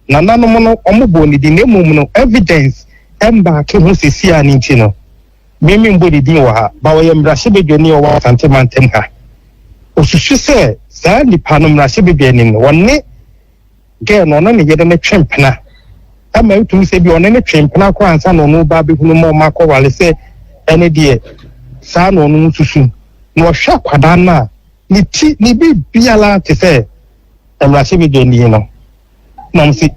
na nanom no omobo ni di nemum no evidence emba ke ho sesi ani nti no mimi mbodi din wa ha ba wo yemrahye bedwani o wa santemantem ha osusu se saa nipa no mrahye bedwani no wonne ge no na ne yede ne twempena ama utum se bi one ne twempena kwa ansa no no ba behunu mo makọ wale se ene de saa no no susu no hwa kwada na ni ti ni bi biala te se mrahye bedwani no nam si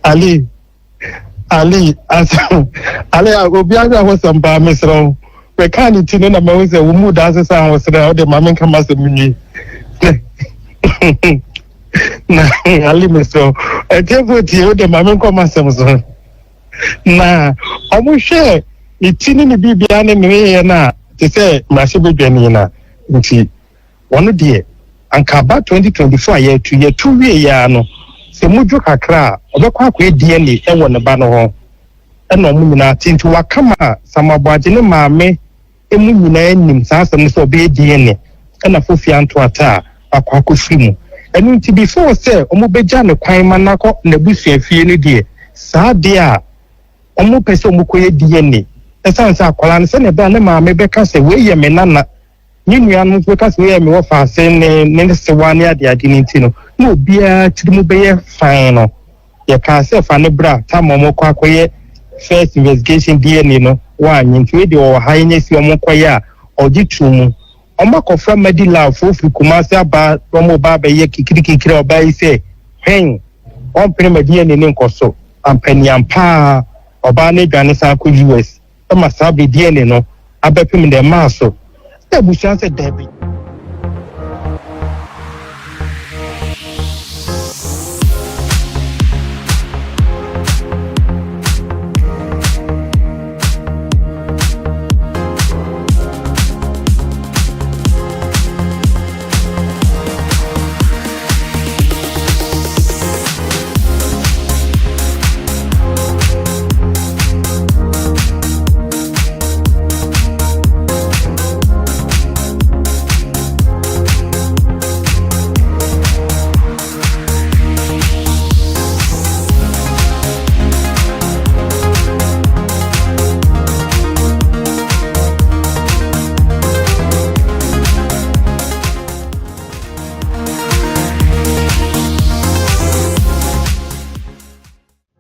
Ali obiara ho samba mesro we kan it no na me say wo mu da sesa ho sere o de ma men kama se munyi na Ali mesro e te voti o de ma men kama se mo so na o mu hwe itini ni bibia ne me na te say mrahye bedwani na nti wono de ankaba 2024 year 2 wie ya no se muju kakra obekwa akwa DNA ewo ne ba no ho ena omu nyina tintu wakama Aboagye ne maame emu nyina enim saasem so be DNA ena fofia nto ata akwa akofiri mu enu nti before say omu beja ne kwan manako na busua fie ne de saa de a omu pese omu koye DNA esansa akwala ne se ne ba ne maame beka se we ye me nana ninu anu beka se we ye me wo fa se ne se wane ade ade ni nti no no bia tidimu beye fine no ye ka se fa ne bra ta momo kwa koye first investigation DNA no wa nyinti we de o ha nya si omo koye a ogitumu omo kofra medila fofu kumase aba omo ba be ye kikiri oba yi se hen on prema DNA ne nkoso ampani ampa oba ne dwane sa ko US e ma sa be DNA no abepim de maso e bu chance debi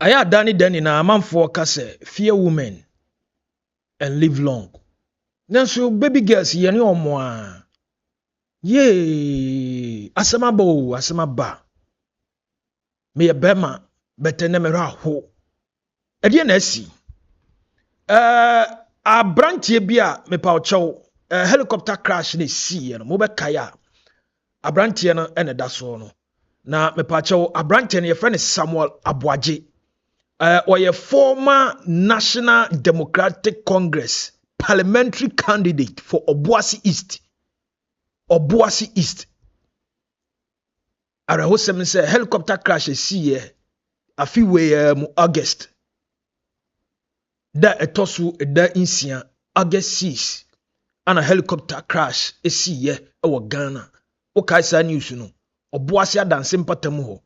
Aya Danny na amanfo kase fear women and live long. Nanso baby girls ye ne omo a. Ye asamaba. Me bema betene me raho. E de na asi. Abrantie bia me pa ochew helicopter crash na si no mo be kaya. Abrantie no ene da so no. Na me pa ochew abrantie no ye friend Samuel Aboagye. Or a former National Democratic Congress parliamentary candidate for Obuasi East. Arahosem say helicopter crash see a few way August. That etosu da insia August 6 and a helicopter crash see our Ghana. Okaisa news no. Obuasi adanse mpatam ho.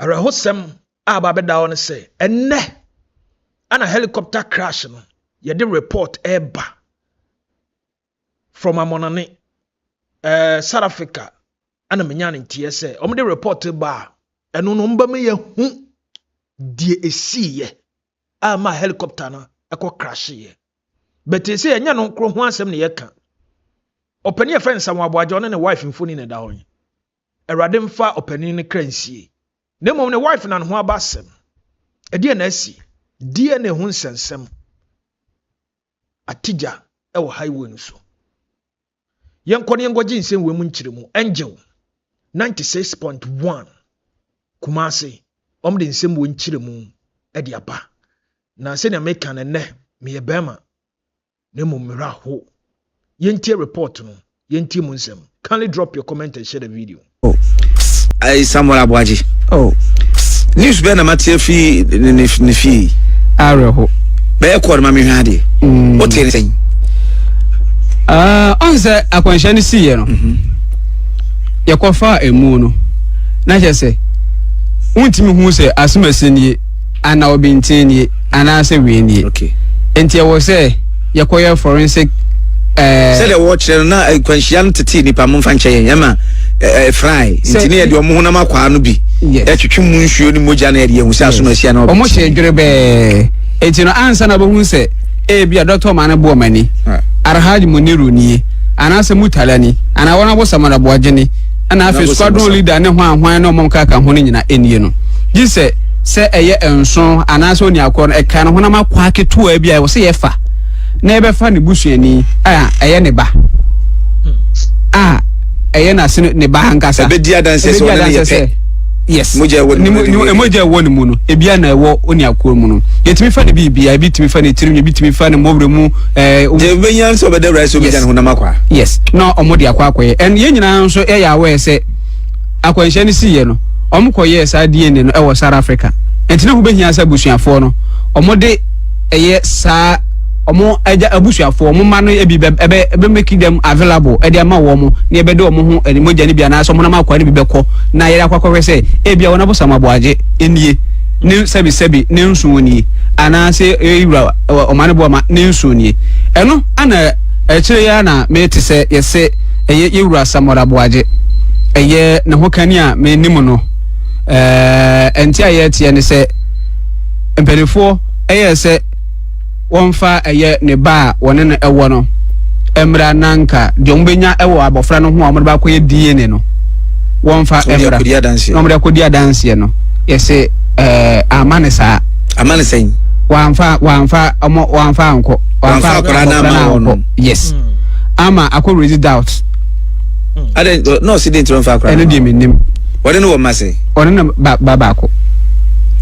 Arahosem ababeda on say enne ana helicopter crash no ye de report eba from amonane South Africa ana menya ntie say omo de report ba eno no mba me ye hu die esiye ama helicopter no ekọ crash ye but say enya no kro ho asem ne ye ka opani friend Samuel Aboagye on ne wife mfoni ne da hon erade mfa opani ne kransie Nemo ne wife na ho abasem. E de na asi. Die na ho nsensem. Atija e wo highway nso. Yenkone yengoje nsem we mu nkiremu. Angel 96.1 Kumasi. Omde nsem we nkiremu e de aba. Na se na meka na ne me ye bema. Nemo mira ho. Yentie report no. Yentie mu nsem. Kindly drop your comment and share the video. Samuel Aboagye. Oh. News be na matie fi ne fi. Areho. Be ko ma me hwade. O te ne. On say akwanhya ne siye no. Yakofa emu no. na je say untimi hu say asumase ana obintini ana say we ni okay enti e wo say yekoye forensic say the watch na kwanhia ntete nipa mo mfa nche yema fry enti ne de omo hunam akwa no bi etwetwe mu nsuo ni moja na de ehu say asumase na omo hye dwere be enti no ansa na bo hu say bia doctor man bo mani arhaji muniru ni ana say mutalani ana wona bo samana Aboagye ni ana afi squadron leader ne ho ahwan na omo kaka ho ni nyina enie no gi say eye enso ana say oni akọ no eka no hunam akwa ketu a bia wo say ye fa na ebe fa ne busuani eye ne ba eye na se ne ba hankasa ebe dia danse so na ye yes moja woni emoja woni mu no ebia na ewo oni akọ mu no yetimi fa ne bibia ebitimi fa ne tirim ebitimi fa ne mobre mu je benyan so be de rice obi jan hunam akwa yes no omodi akwa akoye en ye nyina nso e ya we se akwanhye ne siye no omkoye sa DNA no e wo South Africa entine hu behia sa busuafo no omode eye sa omo aja abusuafo omo ma no ebi ebe make them available e dia ma wo mo na ebe de omo hu moja ne bia na so mo na makwa ne bi beko na yere akwakwa se e bia wona bo sama Aboagye enie ne sebi ne nsu oni ana se ewura o ma ne bo ma ne nsu oni eno ana kire ya na me te se yese eye ewura sama Aboagye eye ne ho kani a me nim no enti aye tie ne se empelefo eye se wonfa eye ne ba wone no ewo no emra nanka de ombenya ewo abofra no ho amode ba koye DNA no wonfa emra no mode kodi adanse no yese amane sen wamfa anko wamfa akora na ma yes ama akọ ready doubt ade no accident wonfa akora ene de menim wode no wo mase one no baba akọ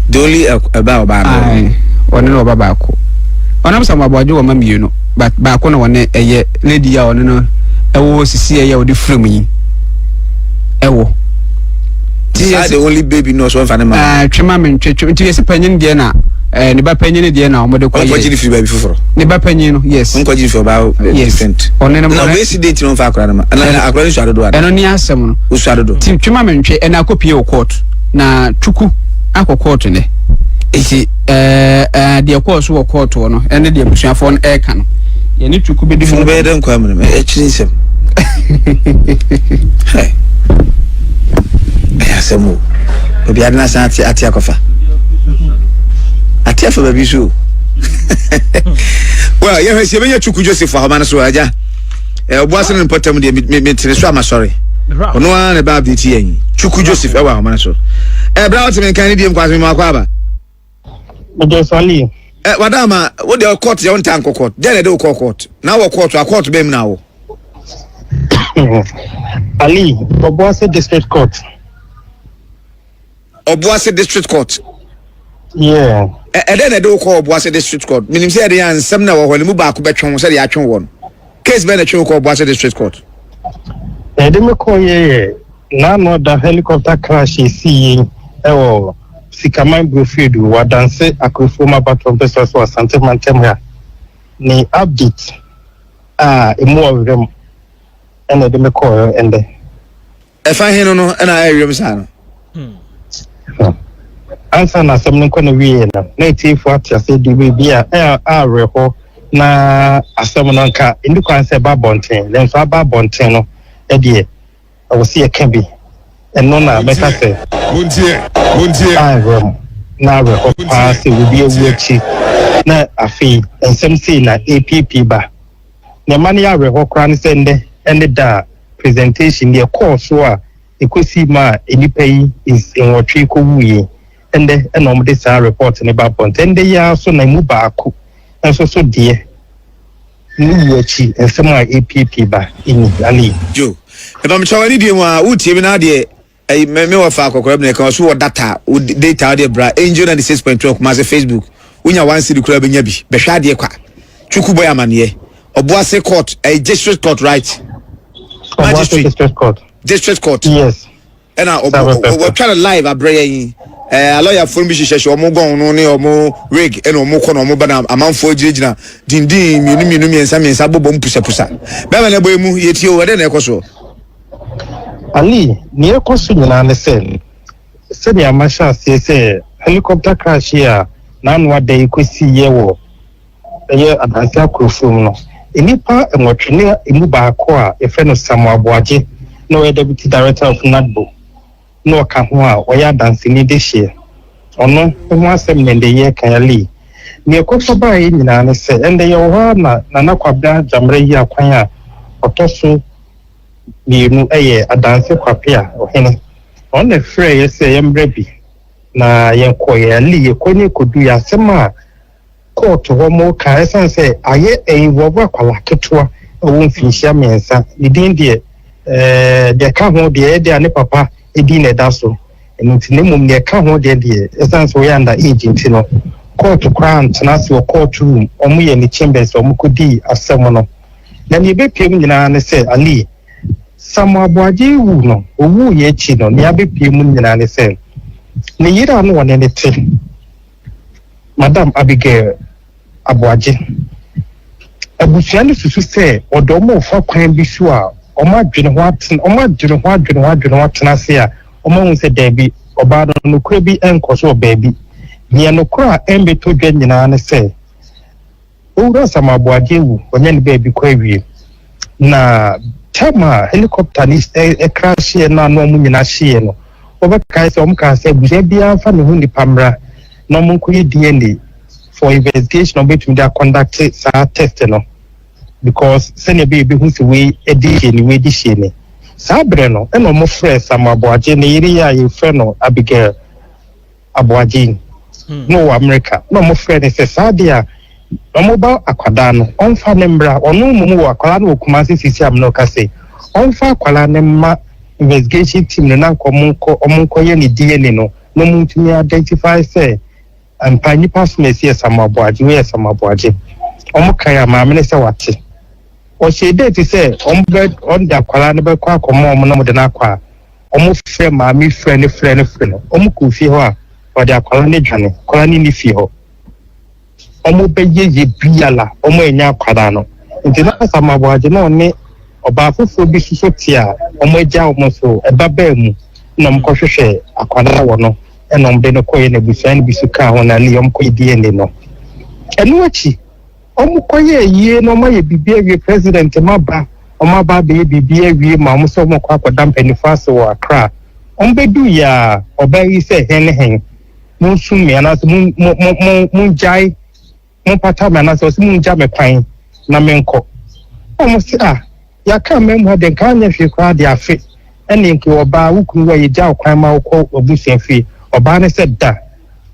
the only about ai one no baba akọ onam sama Aboagye wo mamienu but ba ko no wone eye lady ya one no ewo sisi eye wo de frame yi ewo the only baby no so mfa ma twema me twetwe nti yesi panyin de na ne ba panyin de na omode ko ye Aboagye fi baby foforo ne ba panyin no yes Aboagye fi ba different one no accident no mfa akora na na akora ni swadodo ada eno ni asem no uswadodo ti twema me ntwe ena akopie wo court na tuku akọ court ne eti de course wo court no ene de busuafo no eka no ye ni tuku be di mo be de nkwa me e chirisem hey ya semu obi adna san ati akofa ati afa baby so well ye hwese be tuku Joseph ahoma no so aja obuase no potem de me tire so ama sorry ono an ne ba update yen tuku Joseph ewa ahoma no so bra what me kan ni dem kwase me makwaba Mjosali wadama wo de court ya wonta anko court de de court na wo court be na wo Ali Obuase district court yeah de de ko Obuase district court minim say de ansem na wo hole mu ba ko betwon say de atwen wo case be na twen ko Obuase district court de me ko ye na no da helicopter crash see ewo Sikaman Brofield wadanse akrofoma battle pesos wa Sante Mantemra ni update emu awrem ene de me call ende fa hinu no na awrem sa no ansa na asem nko na wie na etifu atiase de bia reho na asem no nka ndi kwan se ba bonten then so ba bonten no e de wo se eka bi eno na meka se Muntie na reho pass we be echi na afi ensem sei na APP ba na mani ya reho kran se ende da presentation the course so a ekosi ma enipa yi is in wotwe ko wuye ende enom de sa report ne ba pont ende ya so na mu ba ako enso so de ni echi ensem a APP ba ini ali jo eba me chawani die mu a utie bi na de me wa fa akokora bi na kan so data data de bra angel 96.12 kuma se Facebook unya one city kura benya bi be hwa de kwa chuku boy amane Obuase court district court right district court yes and we try to live abrayin lawyer for me sheshe omo gon no ne omo rig and omo kono omo bana amanfo girigina dindin mienu miensa bobo mpusa be ma na boy mu yeti o wede na ekoso ali ni ekoso nyina ne sen sɛdeɛ amahyɛ aseɛ sɛ helicopter crash here na ano ada yi kɔsi yɛ wɔ ɛyɛ adanse akorofo mu no nipa nwɔtwe emu baako a yɛfrɛ no Aboagye na ɔyɛ deputy director of NADBO na ɔka ho a ɔyɛ adanseni de hyɛ ɔno ho asɛm na ndɛ yɛ kayali ne ɛkɔfa baa yɛ nyinaa ne sɛ ɛndɛ yɛ wɔ hɔ na nanakwabea gyammerɛ yi akwan a ɔtɔ so mmienu ɛyɛ adanse kwape a ɔhene ɔno frɛ yɛ sɛ yɛmbrɛ bi na yɛnkɔ yɛ ali yɛkɔ ne kɔdu yɛ asɛm a court hɔ mo ka ɛsan sɛ ayɛ ɛyɛwɔbɔ akwala ketewa ɛwɔ mfinhyia mmiɛnsa ne din deɛ deɛ ka ho deɛ ɛde a ne papa ɛdi na ɛda so ɛno nti ne mmom deɛ ka ho deɛ ɛsan sɛ ɔyɛ under age nti no court koraa ntena ase wɔ court room ɔmo yɛ ne chambers ɔmo kɔdi asɛm no na ne yɛbɛpiem nyinaa ne sɛ ali Aboagye wu no owu yɛ akyi no ne yɛbɛpiem nyinaa ne sɛ ne yere a no wɔ ne te Madam Abigail Aboagye abusua no susu sɛ ɔdɔ ɔmo ɔfa kwan bi so a ɔmo adwene ho atena ase a ɔmo hu sɛ daabi ɔbaa no nokora bi ɛnkɔ so baabi nea nokora a ɛmbɛtɔ dwa nyinaa ne sɛ owura Aboagye wu ɔnyɛ ne baabi kɔ awie na tema helicopter ni crash na no mu nyina hye no obɛkae sɛ ɔmo ka sɛ abusua biara fa ne ho nipa mmra na ɔmo nkɔyɛ DNA for investigation between their conduct test no because sɛnea bɛyɛ hu sɛ wei ɛde hye ne wei de hye ne saa berɛ no ɛna ɔmo frɛ Aboagye ne yere yɛ a yɛfrɛ no Abigail Aboagye no wɔ America na ɔmo frɛ ne sɛ saa deɛ a ɔmo ba akwadaa no ɔmfa ne mmra ɔno mu wɔ akwadaa no wɔ Kumasi sisi am no ka sɛ ɔmfa akwadaa ne ma investigation team no na ɔmo nkɔyɛ ne DNA no na ɔmo ntumi identify sɛ mpa nipa so na esi yɛ Aboagye wɔ Aboagye ɔmo kan a maame ne sɛ wate ɔhyɛ date sɛ ɔmo de akwadaa no bɛkɔ akɔmɔ ɔmo na ɔmo de no akɔ a ɔmo frɛ maame frɛ no ɔmo kɔ fie hɔ a ɔde akwadaa no dwane akwadaa no ni fie hɔ ɔmo bɛyɛ biala ɔmo enya akwadaa no nti na Aboagye na ɔne ɔbaa foforɔ bi soso te a ɔmo agya ɔmo so ɛba baa mu na ɔmo kɔhwehwɛ akwadaa wɔ no ɛna ɔmo de no kɔyɛ na busua no bi so kaa ho na ali ɔmo kɔyɛ DNA no ɛno akyi ɔmo kɔyɛ yie na ɔmo ayɛ biribi awie president ɔmo aba bɛyɛ biribi awie ma ɔmo sɛ ɔmo kɔ akɔda mpanyinfo ase wɔ Accra ɔmo bɛdu yɛ a ɔbaa yi sɛ hɛn mo nsum mmea anaasɛ mo ngyae mo pata me anaasɛ ɔsɛ mo ngya me kwan na menkɔ ɔmo sɛ yɛaka mɛmu ha de nka anyɛ hwee koraa de afe ɛne nke ɔbaa wokunu wɔ yɛgya wo kwan ma wokɔ abusua fie ɔbaa ne sɛ da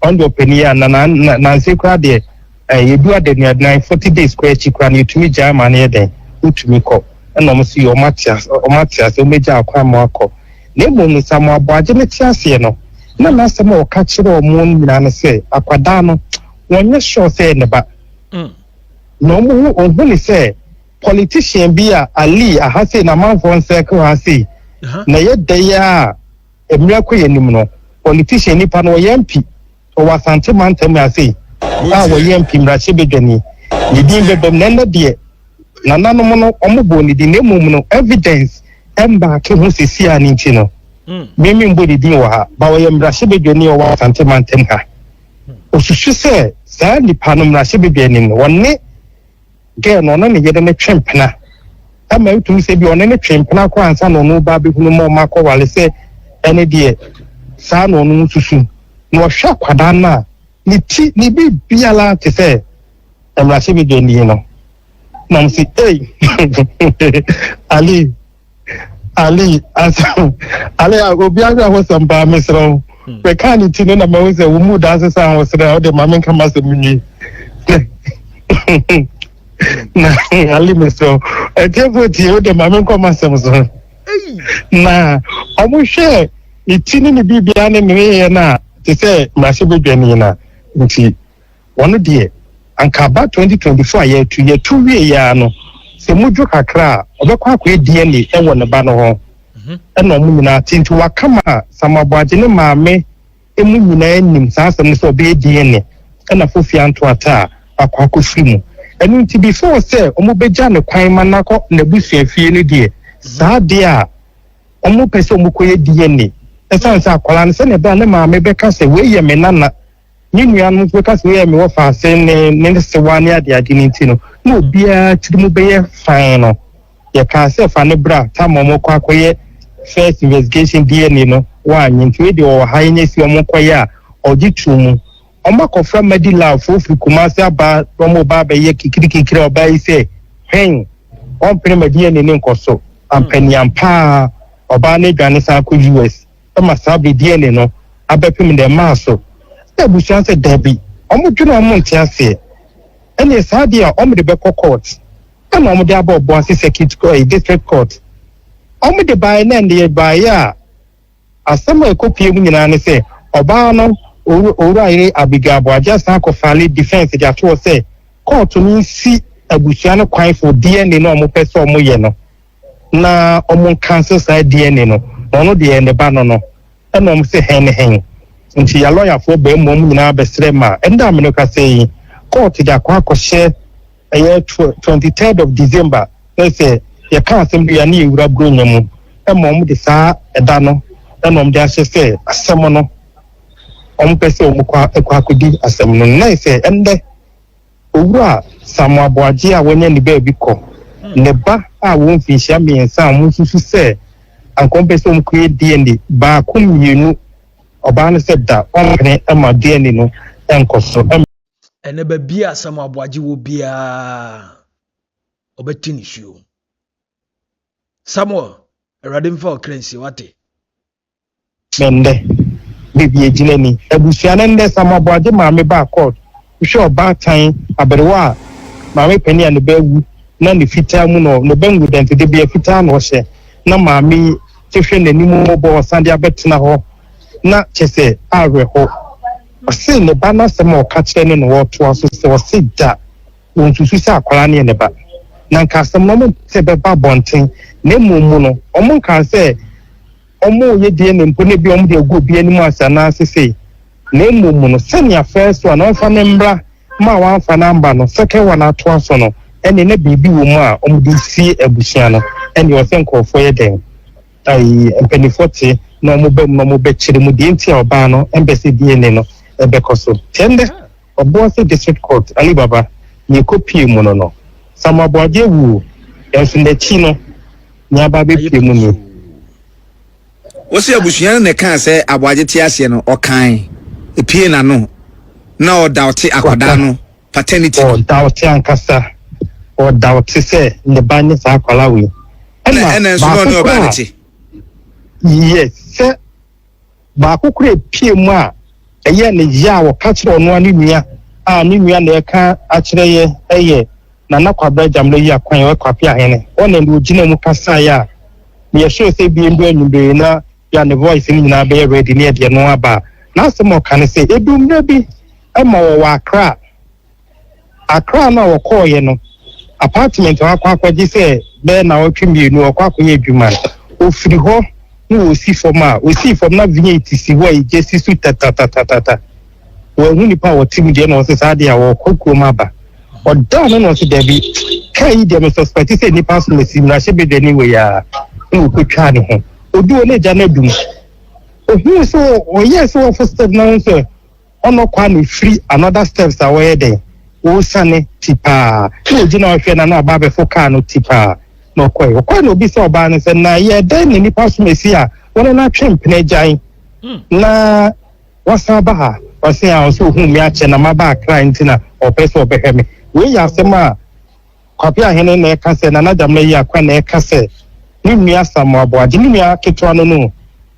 ɔno de ɔpani a nanse koraa deɛ yɛdu adanuadunan 40 days koraa akyi koraa na yɛtumi gyae ma no yɛ dɛn wotumi kɔ ɛna ɔmo sɛ ɔmo ate ase ɔmɛgya wo kwan ma wakɔ na mmom no Aboagye ne te aseɛ no na n'asɛm a ɔka kyerɛ ɔmo no nyinaa no sɛ akwadaa no wɔnyɛ sure sɛ ne ba na ɔmo hu ne sɛ politician bi a ali ahase na manfo nsɛke ha sei na yɛ dɛyɛ a emira kɔ yɛ nim no politician nipa no ɔyɛ MP ɔwɔ Asante mantam ase a wɔyɛ MP mmarahyɛ bedwani ne din bɛbɛm na ɛnɛ deɛ nananom no ɔmo bɔ ne din na mmom no evidence ɛmba ke ho sisi a ne nti no mimi mbɔ ne din wɔ ha ba wɔyɛ mmarahyɛ bedwani ɔwɔ Asante mantam ha osusu sɛ saa nipa no mmarahyɛ bedwani no wɔne girl no na ne yede ne twempena ama utumi sɛ bi ɔne ne twempena kɔ ansa na ɔno ba behunu ma ɔma kɔ wale sɛ ɛne deɛ saa na ɔno susu na ɔhwɛ akwadaa na ne ti ne bi biala te sɛ mmarahyɛ bedwani no na mo sɛ ali obi agra hɔ sɛ mpa mesrɛ bɛka ne ti no na mahu sɛ wo mu da sesa ho srɛ ɔde ma menka ma sɛ munyi na ali mesrɛ ɛtiɛfo tie wode ma menkɔ ma sɛm so na ɔmo hwɛ ne ti ne biribiara ne meyɛ no a te sɛ mmarahyɛ bedwani no nti ɔno deɛ anka aba 2024 a yɛtu wie yɛa no sɛ mudwo kakra a ɔbɛkɔ akɔyɛ DNA ɛwɔ ne ba no ho ɛna ɔmo nyinaa tinti wakama Aboagye ne maame emu nyinaa nim saa asɛm no sɛ ɔbɛyɛ DNA ɛna fofia nto ata a akɔfiri mu ɛno nti before sɛ ɔmo bɛgya ne kwan ma nakɔ n'abusua fie no deɛ saa deɛ a ɔmo pɛ sɛ ɔmo kɔyɛ DNA esan sa akwala ne se ne ba ne maame be ka se we ye me nana ni nua no be ka se we ye me wo fa se ne se wa ne ade ade ni ntino no bia tidimu be ye fine no ye ka se fa ne bra ta mo kwa akoye first investigation DNA no wa nyinti we de o ha nya si o koye a ogitumu Oma kofra medila fofi kumasi aba omo ba be ye kikiri oba yi se hen on pere medie ne nkoso ampani ampa oba ne dwane sa ko US e masa be die ne no abepim de maso e busuan se dabi omo dwuna omo ntiase ene saade a omo de be court e na omo de aba obo ase circuit court district court omo de bae na de bae a asema ekopie mu nyina ne se oba no Owurayire Aboagye san ko file defense dia to say court ni si abusua no kwan for DNA no mo pese omo ye no na omo cancel side DNA no ono de ne ba no no e no mo se hen nti ya lawyer for be mo nyina besre ma enda me no ka say court dia kwa share 23rd of December say ya kan assembly ya ni ewura bro nyamu e mo de saa eda no e no mo de ahye say asem no pese omukwa ekwakudi asem no na ise ende owura Aboagye a wonye ni ba bi ko ne ba a won fi hia me nsa mu susu se ankompese omukwe DNA ba kumyenu oba no se da onpene ama DNA no enkoso ene ba bia Aboagye wo bia obetini shu Samuel Radimfa Okrensi wate mende bibi ejinani abusua nende Aboagye maame ba court hwe oba tan aberewa maame pani ane bawu na ne fita mu no bangu dente de bia fita no hye na maame tehwe nanimu bo sande abetena ho na chese awe ho ose ne ba na sema oka kire ne no woto aso se ose da wonsusu se akwala ne ba na nka asem no mo se be ba bonten na mumu no omo kan se omo ye die ne mpo ne bi omo de go bi animu asana sese na mumu no se nia first one on fa ne mbra ma wan fa namba no second one ato aso no ene ne bibi wo mu a omo de si abusua no ene o se nkofo ye den ai empenifote na omo bem no mo be kire mu de ntia oba no embese die ne no ebe koso tende Obuasi district court ali baba ni kopie mu no Aboagye wu enso na chi no nya ba be pie mu ni Wose abusua ne kan se Aboagye ti ase no okan epie na no na o daughte akwada no paternity o daughte ankasa o daughte se ne ba ni sa akwala we ena so no ba ne ti yes se ba kokure pie mu a eye ne ya wo ka kire ono ani nua a ni nua na eka a kire ye eye na nakwabra jamlo yi akwan we kwapi ahene ona ndi ogina mu kasa ya ye show say bi ndu anyumbe na ya ne voice ni na be ready ne de no aba na asemo kan say edumre bi ema wo Accra na wo koye no apartment wa kwakwaji say be na wo twimi nu wo kwakoye adwuma ofiri ho no osi fom na vinyeti si wo ejesi su tata wo hu nipa wo tim de no se sade a wo kokko maba oda no se debi kai de me suspect say nipa so mesi na she be de ni we ya no ko twa ne ho odu ole ja na dum ohu so o yes o first step na so ono kwa no free another steps are where dey o sane tipa no gina o hwe na ba be foka no tipa no kwa no bi so oba ne se na ye den ni nipa so mesi a wona na twempene jan na wasaba ha wase a so hu mi ache na maba client na o pese obeheme we ya sema kwapi ahene na eka se na nadam yi akwa na eka se ni nua Aboagye ni nua ketwa no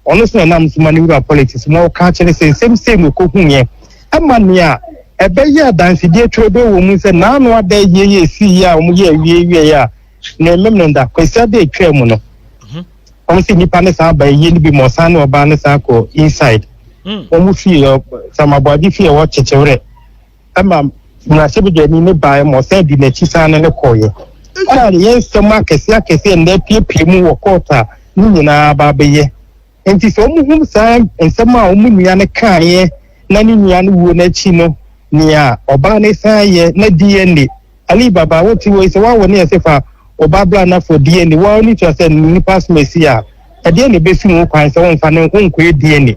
ono so na msuma ni ura politics mo ka kire se same ko hunye ama nia ebe ya dance die twebe wo mu se na no ada ye si ya o mu ye wie ya na memnda kwesa de twa mu no on se nipa ne sa ba ye ni bi mo sa na oba ne sa ko inside o mu fi Aboagye fi wo chechewre ama na se bi de ni ne ba mo se di na chi sa ne koye ani yen sema kese nda pie mu wo kota ni nyina ba be ye enti so mu hum sa ensema o mu nua ne kaye na ni nua ne wo na chi no nia oba ne sa ye na DNA ali baba woti wo se wa wo ne sefa oba bla na for DNA wa ni to say ni pass mesia DNA besi mu kwan se won fa ne nko DNA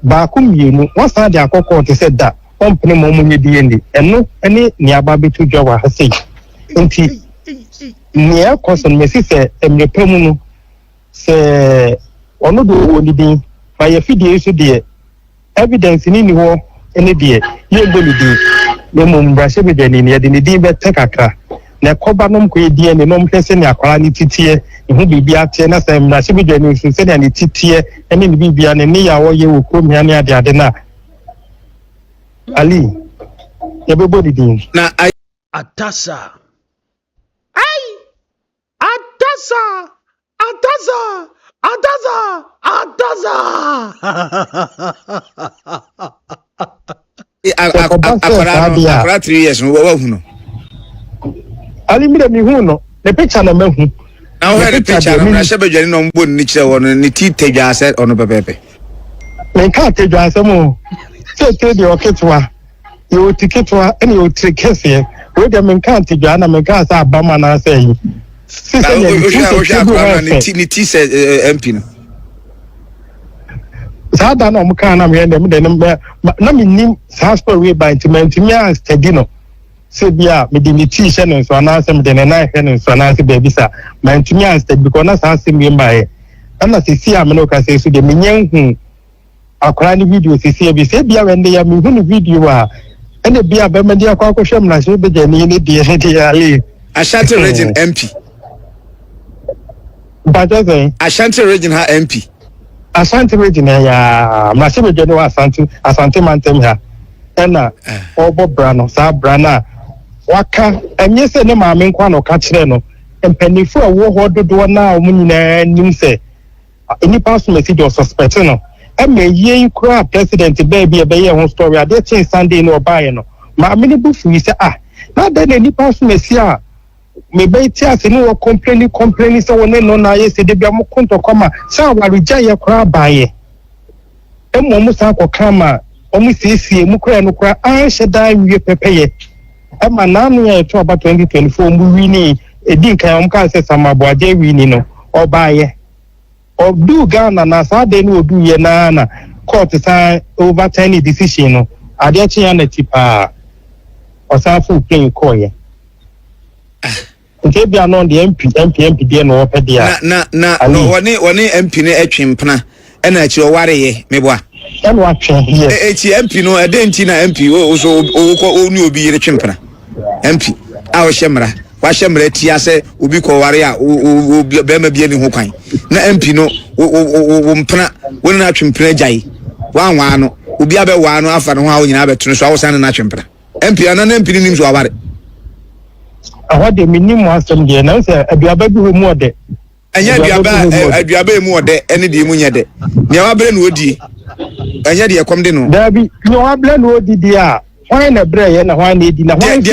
ba kum yenu won sa de akokọ te se da won pene mo mu DNA eno ene ni aba betu dwa ha sei nti ni e koson mesi se emrepemu no se ono do oni din ba ye fidie so de evidence ni ho ene de ye gbolu din no mo mbrase be de ni ye de ni din be tekakra na koba nom ko edie ne nom hwese ne akwara ne titie ehu bibia tie na sem na se bidwa ne su se ne titie ene ne bibia ne ya wo ye wo krom ya ne ade na ali ye bebo didin na Atasa. Ay! Atasa! Atasa! Atasa! akwara 3 years no wa hu no ali mi de mi hu no the picture na mahu na wo the picture na she bedwani no mbo ni kire wono ni ti tadwa ase ono pepepe men ka tadwa ase mo se te de oketwa yo tiketwa ene yo trikese we de men ka tadwa na men ka sa abama na ase yi se se ni ti se MP no sa da na mo ka na me de na me nim sa story by intimate me an steady no se bia me di ni ti she no so na se me de na he no so na se baby sa ma ntumi an steady because na sa se me mbae na se si am no ka se so de me nyen akora ni video se si bi se bia wende ya me hu ni video a ene bia be me di akwa ko hwem na so be de ni de he ali Ashanti region MP Bajaze Ashanti region ha MP Ashanti region ya ma se be de no Asante mantem ha ena obo brano sa brana waka enye se ne maame nkwa no ka kire no empanifo a wo ho dodo na o nyina nim se enipa so message of suspect no ye kura president baby e be ye ho story ade chin Sunday no obaye no maame ne bu fu se na da ne enipa so message a me be ti ase no wo complain se woni no na ye se de bia mo konto koma sa warija ye kura baye emo mu sa ko kama omu siesie mu kura no kura sheda wie pepeye ema na anu ya to about 2024 mu wini edin kan om ka se Aboagye wini no obaye odu Ghana na sa de no odu ye na court sa overturn decision no ade chi ya na tipa osafu play call ye nke bia no de MP de no opede ya na woni MP ne atwempena ena achi oware ye meboa eno atwe ye echi MP no edenti na MP o so o ni obi yire twempena MP a o hyemra wa hyemra ti ase obi ko ware a o be ma bia ni ho kwan na MP no o mpena woni na twempena jai wa no obi abe wa no afa no ho a o nyina abeto so a wo san na twempena MP ana na MP ni nim so aware awade minimum asem de na se aduaba bi ho mu ode anya aduaba mu ode ene de mu nyede ne wa bere no odi anya de yakom de no dabi ne wa bere no odi dia hwan na bere ye na hwan na edi na hwan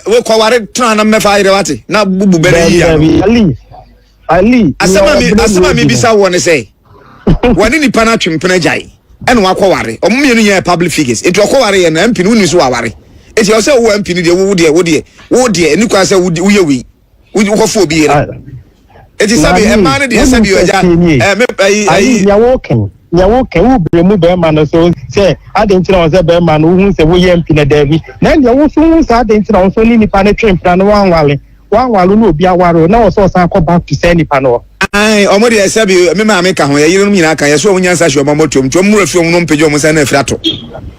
we ko ware tran na mefa ire wate na bubu bere yi ya ali asema mi bisa woni say woni ni pana twempena jai ene wa ko ware omumienu ye public figures etu ko ware ye na MP no ni so ware eti o se wo MP ni de wo de eni kwa se wo ye wi wo fo obi yere eti sabi e ma ne de sabi oja me ayi ya wo ken wo bre mu be ma no so se adentina wo se be ma no hu se wo ye MP na davi na ya wo so hu sa adentina wo so ni nipa ne twempra no wanwale no obi aware na wo so san ko back to say nipa no ai omo de sabi me ma me ka ho ye yire no nyina ka ye so wo nyansa hwe omo motom mu rafi omo no mpejo omo san na afrato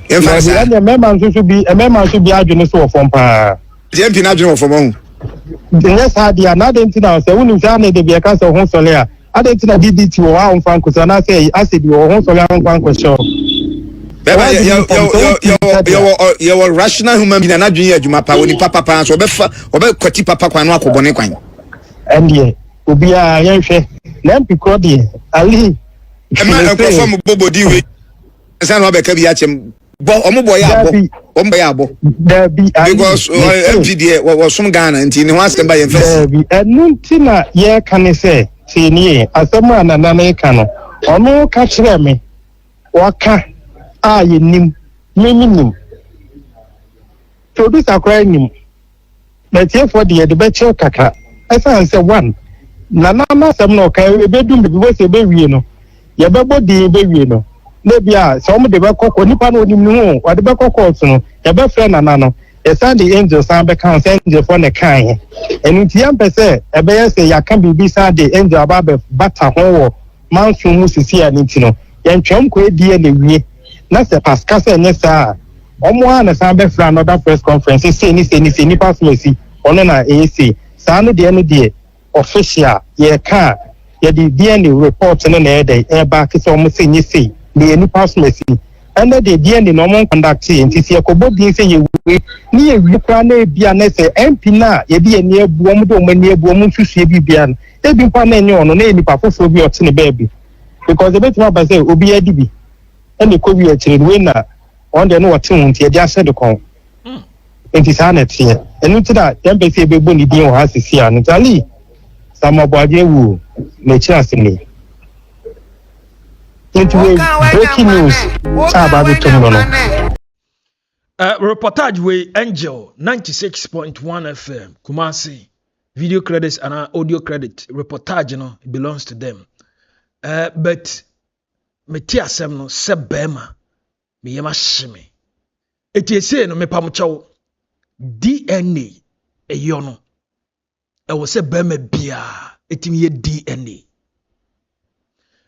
emphasize ya member nso bi adwene so ofom pa MP na adwene ofom hu yes hadia na adentina se wonu sa na de bi ka se ho sole a adentina DDT wo ha onfa nkosa na se acid wo ho sole an kwan kwesho beba yo rational human being na adwene adwuma pa woni papa so obe kwati papa kwan no akobone kwan endie obi a yenhwe na mpiko de ali ema ko fam bobodi we san no be ka bi achem bo omo boy abo dabi because MPD was some Ghana nti ne ho asem ba ye first dabi enunti na ye kan se ni asema na na ka no ono ka kire me waka a ye nim menim producer cry nim na tie for the be che kaka esa say one na sem no kai ebedum bi wo se be wie no ye bebo di be wie no na bia se omo de be kokko nipa no onim no o de be kokko so no ye be frɛ nana no ye send the angel san be kan send the for ne kan enu ti am pese e be ye se ya kan bibi san the angel aba be bata ho wo manso mu sisi ya nti no ye ntwam ko edi na wie na se pascal se ne sa omo ha na san be fra another press conference say ni nipa so si ono na say san no de official ye ka ye di DNA report no na dey e back so omo say ni say the nipa so si and the DNA no mo conduct nti se ekobodi say ye we ni ye wi kwa na bia na say MP na ye di eni ebu omo do mani ebu omo susue bibia no e bi kwa na enye ono na nipa fofo bi otene baby because the bit ma say obi adi bi ene ko wi akire we na on the no wotin nti e di ase de kon nti sa na tie enu ti da yambe say be bo ni din o ha sisi a ntali sama Aboagye wu na chi asini into breaking news about the tomorrow. Reportage way Angel 96.1 FM Kumasi video credits and audio credit reportage it belongs to them. But me tia sem no se bema me yema shime. Eti ese no me pamuchaw DNA eyono. E wo se bema bia etimi ye DNA.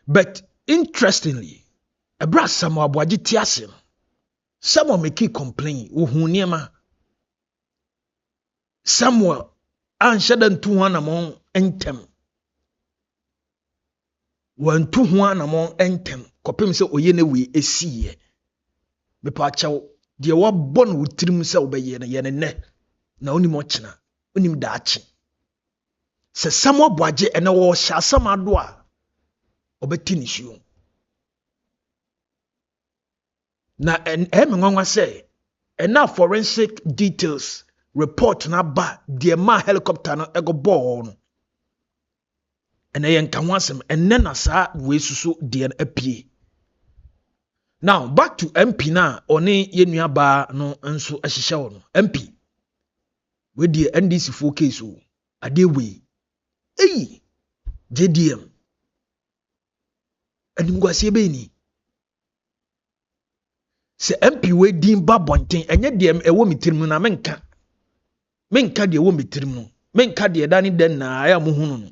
But interestingly, Abra Samuel Aboagye tiase. Someone make a complain. Uhuniema. Samuel anshadan 200 among entem. 200 among entem. Kopem se oyene we esiye. Me pa chaw de wa bon wutrim se obeye ne ne na oni mo chena. Onim daachi. Se Samuel Aboagye ene wo hya samado a obeti ni hio. Na nwanwa say ena forensic details report na ba de ma helicopter no ego ball no ena yen kan wasem enne na sa we susu de apie. Now back to MP na oni yenua ba no nso ahyehye wo no MP we de NDC 4 case o ade we JDM animguasie be ni se MP we din ba bonten enye dem ewo mitirim na menka de ewo mitirim no menka de dani den na aya mo hunu no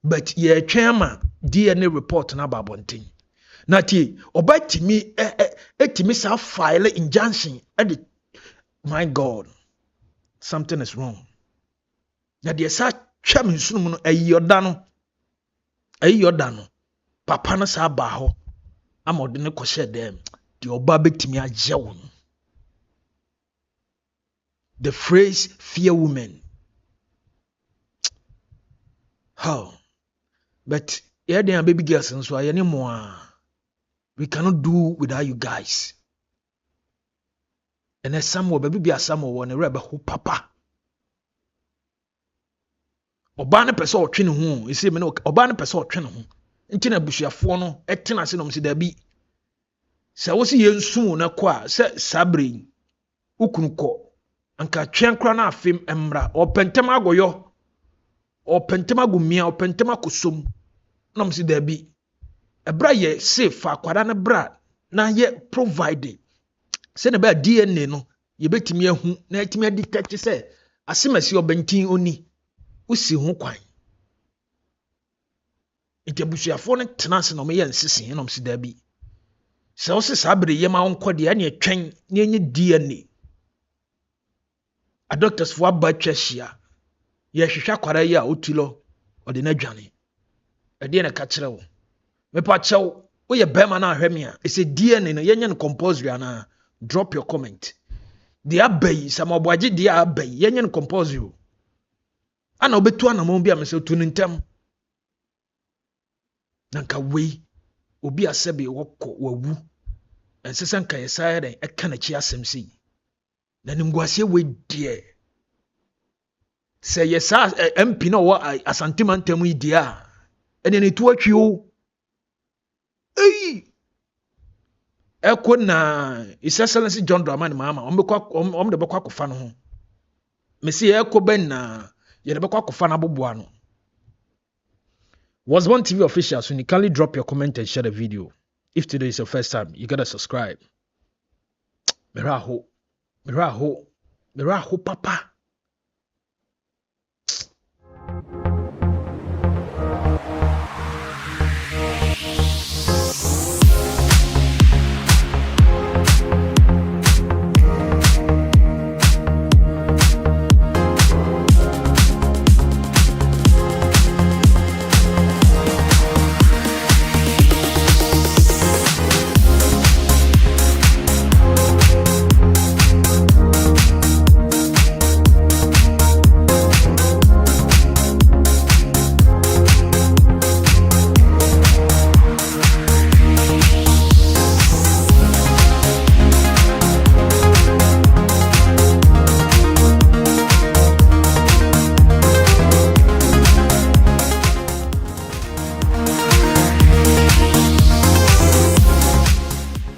but ye twema DNA report na ba bonten na ti obatimi etimi sa file injunction my god something is wrong na de sa twam nsunu no ayiyoda no papa no sa ba ho amode ne kɔhyɛ dem the oba betimi agyew no. The phrase fear women. How? But yeah, they are baby girls and so anymore. We cannot do without you guys. And then some baby be a someone a rebel who papa. Obana person or train who is saying Obana person or train who. Intina bushia fono, etina sinom si debi. Sa wosi yensu na kwa se sabre ukunuko anka twenkra na afem emra opentem agoyo opentem agumia opentem akosom na msi debi ebra ye safe akwada na bra na ye provide se na ba DNA no ye betimi ahu na etimi detect se asemasi obentin oni usi ho kwan itebusuafo ne tenase no me ye nsese na msi debi se wo se sabre ye ma onko de na etwen na enye DNA a doctors for ba twahia ye hwehwa kwara ye a otilo ode na dwane e de na ka kire wo me pa chew wo ye bema na ahwemi a e se DNA no ye nye no compulsory na drop your comment de abai Sam Aboagye de abai ye nye no compulsory ana obetu anamon bia me se tu ntem nanka wei obi asebe wokɔ wawu ensese nka yesaya den eka na chi asem sei na nimguasie we die se yesa MP na wo asantima ntamu idia ene ne tu atwi o eko na His Excellency John Dramani Mahama om de bekwa kofa no ho me se eko ben na ye de bekwa kofa na boboa no Was One TV official, so you kindly drop your comment and share the video. If today is your first time, you gotta subscribe. Miraho, Miraho, Miraho, Papa.